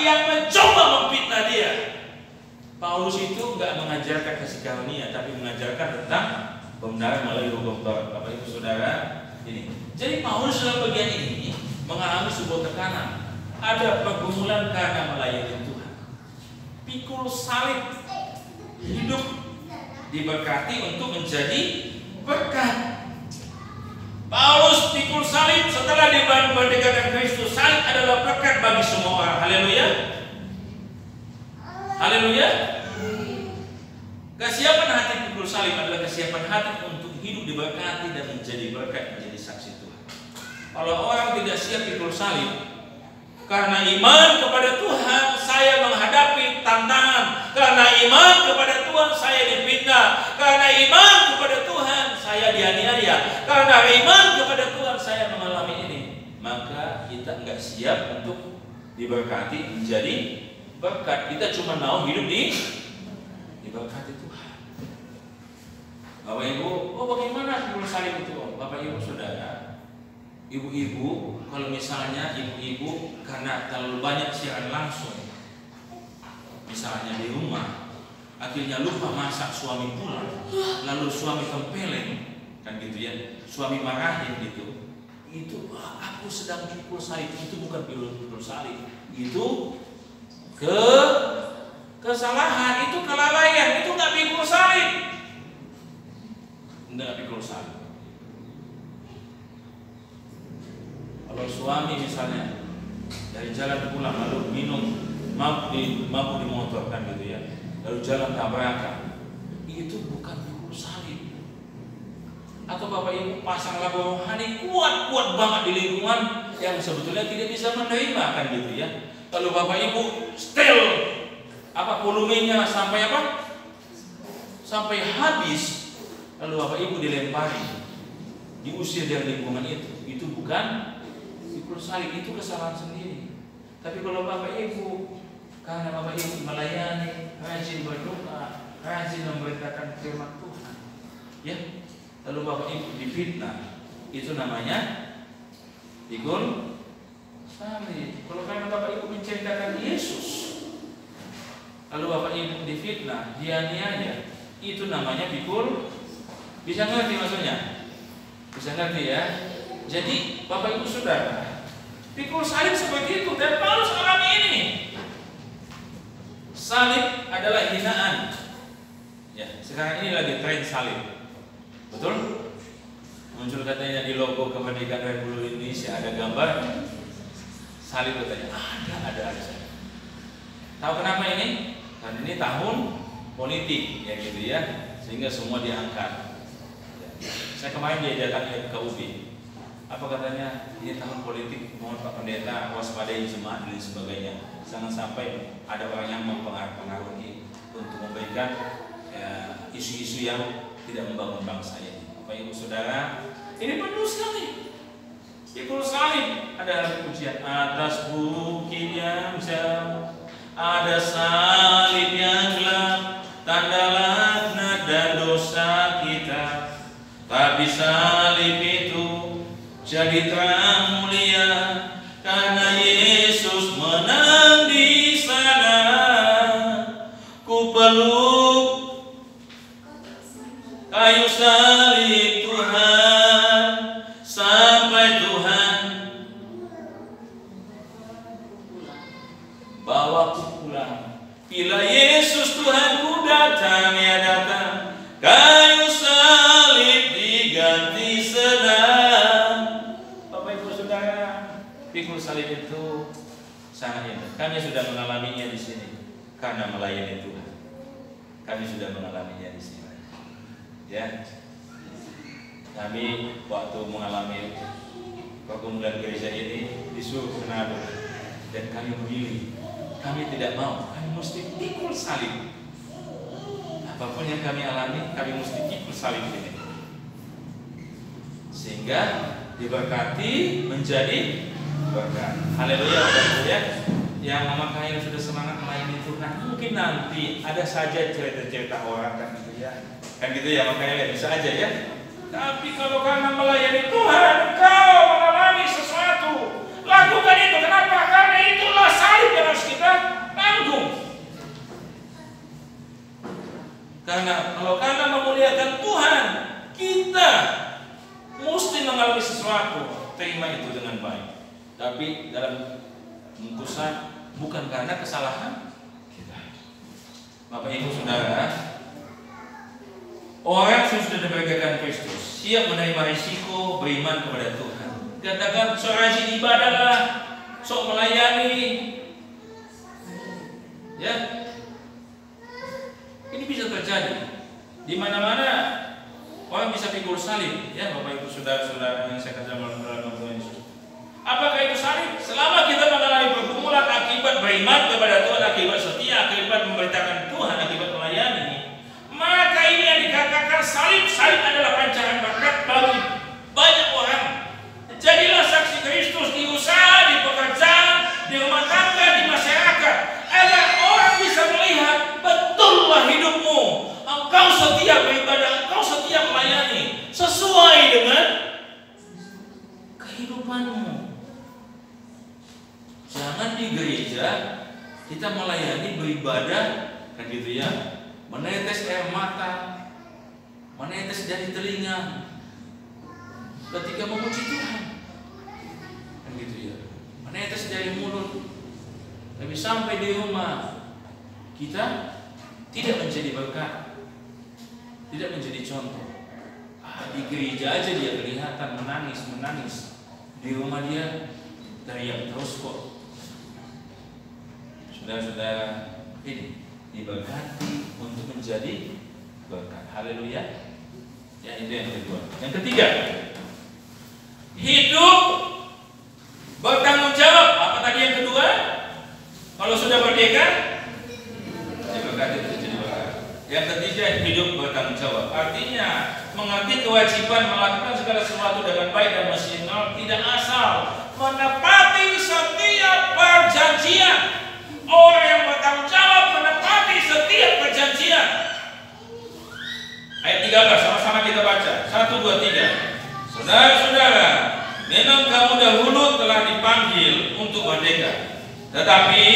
yang mencoba memfitnah dia. Paulus itu nggak mengajarkan kasih karunia, tapi mengajarkan tentang pembenaran melalui hukum Taurat. Bapak Ibu Saudara, ini. Jadi Paulus dalam bagian ini mengalami sebuah tekanan. Ada pergumulan karena melayani Tuhan. Pikul salib, hidup diberkati untuk menjadi berkat. Paulus pikul salib setelah dibandingkan Kristus. Salib adalah berkat bagi semua orang. Haleluya. Haleluya. Kesiapan hati pikul salib adalah kesiapan hati untuk hidup diberkati dan menjadi berkat, menjadi saksi Tuhan. Kalau orang tidak siap pikul salib, karena iman kepada Tuhan saya menghadapi tantangan, karena iman kepada Tuhan saya difitnah, karena iman kepada Tuhan saya dianiaya, karena iman kepada Tuhan saya mengalami ini, maka kita enggak siap untuk diberkati menjadi berkat. Kita cuma mau hidup diberkati Tuhan. Bapak Ibu, bagaimana pikul salib itu? Bapak Ibu Saudara, ibu-ibu, kalau misalnya ibu-ibu karena terlalu banyak siaran langsung, misalnya di rumah, akhirnya lupa masak, suami pulang, lalu suami tempeleng, kan gitu ya, suami marahin gitu, itu aku sedang pikul salib. Itu bukan pikul salib, itu kesalahan, itu kelalaian, itu nggak pikul salib, nggak pikul salib. Kalau suami misalnya dari jalan pulang lalu minum mabuk di motor, kan gitu ya, lalu jalan tabrakan, itu bukan pikul salib. Atau Bapak Ibu pasang lagu rohani kuat banget di lingkungan yang sebetulnya tidak bisa menerima, kan gitu ya. Lalu Bapak Ibu setel volumenya sampai sampai habis, lalu Bapak Ibu dilempari, diusir dari lingkungan itu bukan pikul salib, itu kesalahan sendiri. Tapi kalau Bapak Ibu, karena Bapak Ibu melayani, rajin berdoa, rajin memberitakan firman Tuhan, ya, lalu Bapak Ibu difitnah, itu namanya pikul salib. Kalau karena Bapak Ibu menceritakan Yesus, lalu Bapak Ibu difitnah, dianiaya, itu namanya pikul. Bisa ngerti maksudnya? Bisa ngerti ya? Jadi Bapak Ibu Saudara, pikul salib seperti itu, dan Paulus alami ini. Salib adalah hinaan. Ya, sekarang ini lagi tren salib. Betul? Muncul katanya di logo Kemerdekaan Republik Indonesia ada gambar salib, katanya ada aja. Tahu kenapa ini? Karena ini tahun politik, ya gitu ya, sehingga semua diangkat. Saya kemarin diajarkan ke UB. Apa katanya? Ini tahun politik, mohon Pak Pendeta waspadai jemaat dan sebagainya. Jangan sampai ada orang yang mempengaruhi untuk memberikan isu-isu yang tidak membangun bangsa ini. Bapak Ibu Saudara, ini penuh sekali. Pikul salib ada pujian atas bukit yang jauh, ada salib yang gelap, tanda laknat dan dosa kita. Tapi salib itu jadi terang mulia karena Yesus menang di sana. Ku peluk kayu salib Tuhan sampai Tuhan bawaku pulang. Bila Yesus Tuhanku datang, ya datang, kayu salib diganti senang. Bapak Ibu Saudara, pikul salib itu sangat indah. Kami sudah mengalaminya di sini karena melayani Tuhan. Kami sudah mengalaminya di sini. Ya, kami waktu mengalami pergumulan gereja ini disuruh ke Manado, dan kami memilih, kami tidak mau, kami mesti pikul salib. Apapun yang kami alami, kami mesti pikul salib ini, sehingga diberkati menjadi berkat. Haleluya, Bapak ya. Yang Mama Kahil sudah semangat melayani Tuhan, mungkin nanti ada saja cerita-cerita orang, kan gitu ya. Kan gitu ya, makanya bisa aja ya. Tapi kalau karena melayani Tuhan, kau mengalami sesuatu, lakukan itu. Kenapa? Karena itulah salib yang harus kita Karena kalau karena memuliakan Tuhan, kita mesti mengalami sesuatu. Terima itu dengan baik. Tapi dalam bungkusan, bukan karena kesalahan kita. Bapak Ibu Saudara, orang yang sudah diberikan Kristus siap menerima risiko beriman kepada Tuhan. Katakan sok rajin ibadahlah, sok melayani, ya. Ini bisa terjadi di mana-mana. Orang bisa pikul salib, ya Bapak Ibu Saudara-saudara yang saya katakan dalam Tuhan Yesus. Apakah itu salib? Selama kita mengalami pergumulan akibat beriman kepada Tuhan, akibat setia, akibat memberitakan Tuhan, akibat melayani, maka ini yang dikatakan salib. Salib adalah pancaran berkat bagi banyak orang. Jadilah saksi Kristus di usaha, di pekerjaan, di rumah tangga, di masyarakat, agar orang bisa melihat betullah hidupmu. Engkau setia beribadah, engkau setia melayani sesuai dengan kehidupanmu. Jangan di gereja kita melayani beribadah kan gitu ya, menetes air mata, menetes dari telinga ketika memuji Tuhan kan gitu ya, menetes dari mulut, tapi sampai di rumah kita tidak menjadi berkat, tidak menjadi contoh. Di gereja aja dia kelihatan menangis, di rumah dia teriak terus kok. Saudara-saudara, ini diberkati untuk menjadi berkat. Haleluya. Ya, itu yang kedua. Yang ketiga, hidup bertanggung jawab. Apa tadi yang kedua? Kalau sudah merdeka, diberkati menjadi berkat. Yang ketiga, hidup bertanggung jawab. Artinya mengerti kewajiban melakukan segala sesuatu dengan baik dan maksimal, tidak asal, menepati setiap perjanjian. Orang yang bertanggung jawab menepati setiap perjanjian. Ayat 13 sama-sama kita baca. 1, 2, 3. Saudara-saudara, memang kamu dahulu telah dipanggil untuk merdeka, tetapi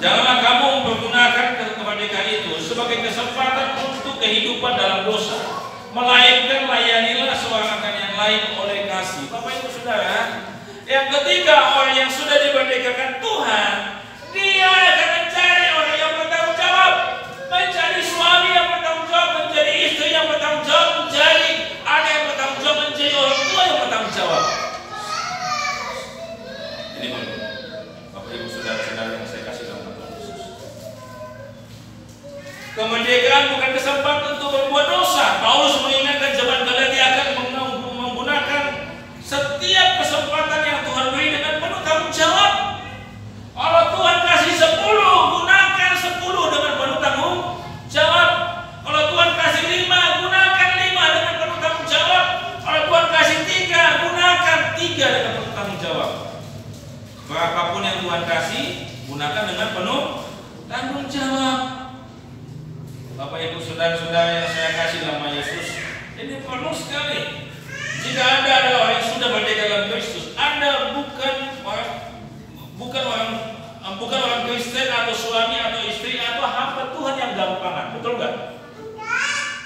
janganlah kamu mempergunakan kemerdekaan itu sebagai kesempatan untuk kehidupan dalam dosa, melainkan layanilah seorang akan yang lain oleh kasih. Bapak Ibu Saudara, yang ketiga, orang yang sudah dimerdekakan Tuhan, dia akan mencari orang yang bertanggung jawab, mencari suami yang bertanggung jawab, menjadi istri yang bertanggung jawab, menjadi anak yang bertanggung jawab, menjadi orang tua yang bertanggung jawab. Ini Bapak Ibu Saudara-saudara yang saya kasih dalam Tuhan Yesus. Kemerdekaan bukan kesempatan untuk berbuat dosa. Paulus mengingatkan jemaat Galatia akan menggunakan setiap kesempatan yang Tuhan beri dengan penuh tanggung jawab. Kalau Tuhan kasih 10, gunakan 10 dengan penuh tanggung jawab. Kalau Tuhan kasih 5, gunakan 5 dengan penuh tanggung jawab. Kalau Tuhan kasih 3, gunakan 3 dengan penuh tanggung jawab. Berapapun yang Tuhan kasih, gunakan dengan penuh tanggung jawab. Bapak Ibu Saudara-saudara yang saya kasih dalam nama Yesus, ini perlu sekali. Jika Anda adalah orang yang sudah merdeka dalam Kristus, Anda bukan orang Kristen atau suami atau istri atau hamba Tuhan yang gampangan, betul nggak?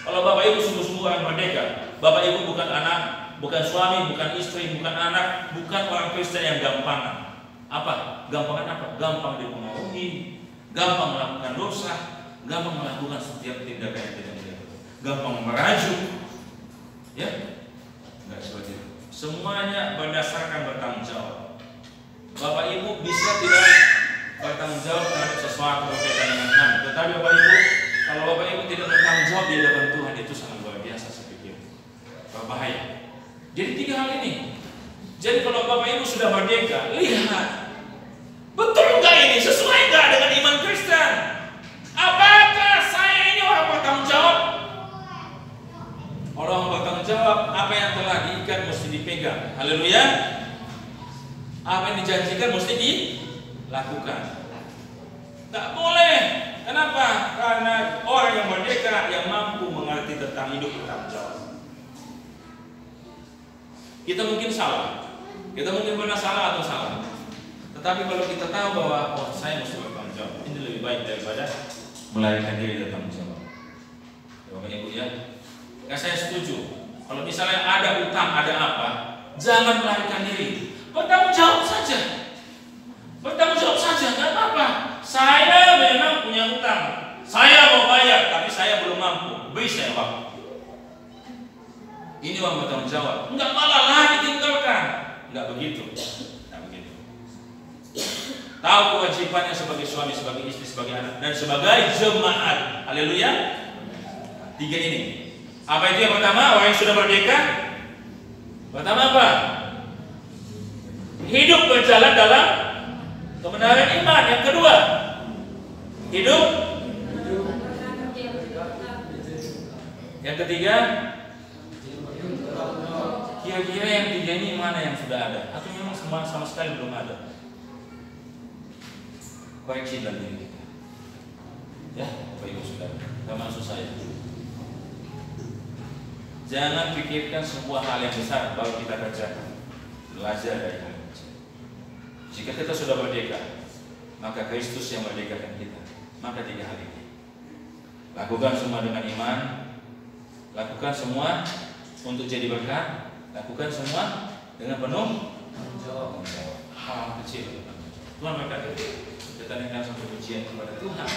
Kalau Bapak Ibu sungguh-sungguh orang merdeka, Bapak Ibu bukan anak, bukan suami, bukan istri, bukan anak, bukan orang Kristen yang gampangan. Apa? Gampangan apa? Gampang dipengaruhi, gampang melakukan dosa, gampang melakukan setiap tindakan yang tidak benar, gampang merajuk, ya? Enggak seperti itu. Semuanya berdasarkan bertanggung jawab. Bapak Ibu bisa tidak bertanggung jawab terhadap sesuatu berkaitan dengan kami, tetapi Bapak Ibu, kalau Bapak Ibu tidak bertanggung jawab di hadapan Tuhan, itu sangat luar biasa saya pikir. Berbahaya. Jadi 3 hal ini. Jadi kalau Bapak Ibu sudah merdeka, lihat betul nggak ini, sesuai nggak dengan iman Kristen? Apakah saya ini orang bertanggung jawab? Orang bertanggung jawab, apa yang telah diikat mesti dipegang. Haleluya. Apa yang dijanjikan mesti dilakukan. Tak boleh. Kenapa? Karena orang yang merdeka yang mampu mengerti tentang hidup bertanggung jawab. Kita mungkin salah, kita mungkin pernah salah atau salah. Tetapi kalau kita tahu bahwa saya mesti bertanggung jawab, ini lebih baik daripada melarikan diri dari tanggung jawab. Bapak Ibu ya. Nah, saya setuju. Kalau misalnya ada utang, ada apa, jangan melarikan diri. Bertanggung jawab saja. Bertanggung jawab saja, nggak apa-apa. Saya memang punya utang. Saya mau bayar, tapi saya belum mampu. Beri saya waktu. Ini uang bertanggung jawab. Enggak, malah lari tinggalkan. Enggak begitu. Enggak begitu. Tahu kewajibannya sebagai suami, sebagai istri, sebagai anak, dan sebagai jemaat. Haleluya. 3 ini. Apa itu yang pertama? Orang yang sudah merdeka. Pertama apa? Hidup berjalan dalam kebenaran iman. Yang kedua, hidup. Yang ketiga, kira-kira yang 3 ini mana yang sudah ada? Atau memang sama sekali belum ada? Koreksi dalam diri kita. Ya, Bapak Ibu Saudara, termasuk saya. Jangan pikirkan sebuah hal yang besar baru kita kerjakan. Belajar dari hal kecil. Jika kita sudah merdeka, maka Kristus yang merdekakan kita. Maka 3 hal ini. Lakukan semua dengan iman. Lakukan semua untuk jadi berkat. Lakukan semua dengan penuh tanggung jawab. Hal kecil. Tuhan berkati. Kita naikkan satu pujian kepada Tuhan.